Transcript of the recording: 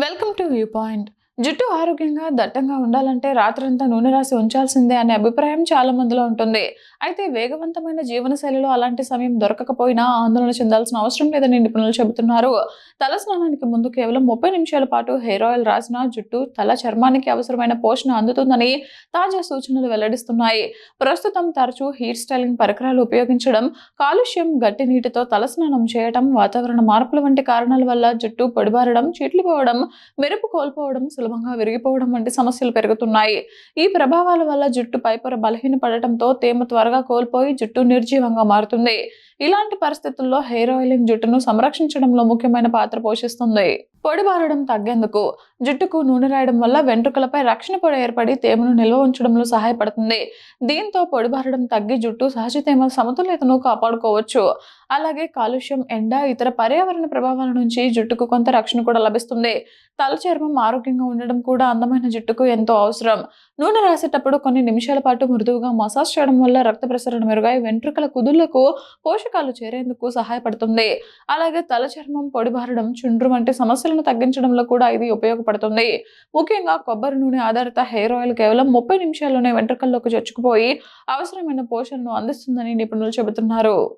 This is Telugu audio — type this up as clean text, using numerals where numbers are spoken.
Welcome to view point. జుట్టు ఆరోగ్యంగా దట్టంగా ఉండాలంటే రాత్రంతా నూనె రాసి ఉంచాల్సిందే అనే అభిప్రాయం చాలా మందిలో ఉంటుంది. అయితే వేగవంతమైన జీవనశైలిలో అలాంటి సమయం దొరకకపోయినా ఆందోళన చెందాల్సిన అవసరం లేదని నిపుణులు చెబుతున్నారు. తల స్నానానికి ముందు కేవలం 30 నిమిషాల పాటు హెయిర్ ఆయిల్ రాసినా జుట్టు, తల చర్మానికి అవసరమైన పోషణ అందుతుందని తాజా సూచనలు వెల్లడిస్తున్నాయి. ప్రస్తుతం తరచూ హెయిర్ స్టైలింగ్ పరికరాలు ఉపయోగించడం, కాలుష్యం, గట్టి నీటితో తలస్నానం చేయటం, వాతావరణ మార్పుల వంటి కారణాల వల్ల జుట్టు పొడిబారడం, చీట్లిపోవడం, మెరుపు కోల్పోవడం, సులభంగా విరిగిపోవడం వంటి సమస్యలు పెరుగుతున్నాయి. ఈ ప్రభావాల వల్ల జుట్టు పైపొర బలహీనపడటంతో తేమ త్వరగా కోల్పోయి జుట్టు నిర్జీవంగా మారుతుంది. ఇలాంటి పరిస్థితుల్లో హెయిర్ ఆయిలింగ్ జుట్టును సంరక్షించడంలో ముఖ్యమైన పాత్ర పోషిస్తుంది. పొడిబారడం తగ్గేందుకు జుట్టుకు నూనె రాయడం వల్ల వెంట్రుకలపై రక్షణ పొడ ఏర్పడి తేమను నిల్వ ఉంచడంలో సహాయపడుతుంది. దీంతో పొడిబారడం తగ్గి జుట్టు సహజ తేమ సమతుల్యతను కాపాడుకోవచ్చు. అలాగే కాలుష్యం, ఎండ, ఇతర పర్యావరణ ప్రభావాల నుంచి జుట్టుకు కొంత రక్షణ కూడా లభిస్తుంది. తల చర్మం ఆరోగ్యంగా ఉండడం కూడా అందమైన జుట్టుకు ఎంతో అవసరం. నూనె రాసేటప్పుడు కొన్ని నిమిషాల పాటు మృదువుగా మసాజ్ చేయడం వల్ల రక్త ప్రసరణ మెరుగై వెంట్రుకల కుదుళ్లకు పోషకాలు చేరేందుకు సహాయపడుతుంది. అలాగే తల చర్మం పొడిబారడం, చుండ్రు వంటి సమస్యలను తగ్గించడంలో కూడా ఇది ఉపయోగపడుతుంది. ముఖ్యంగా కొబ్బరి నూనె ఆధారిత హెయిర్ ఆయిల్ కేవలం 30 నిమిషాల్లోనే వెంట్రుకల్లోకి చొచ్చుకుపోయి అవసరమైన పోషణను అందిస్తుందని నిపుణులు చెబుతున్నారు.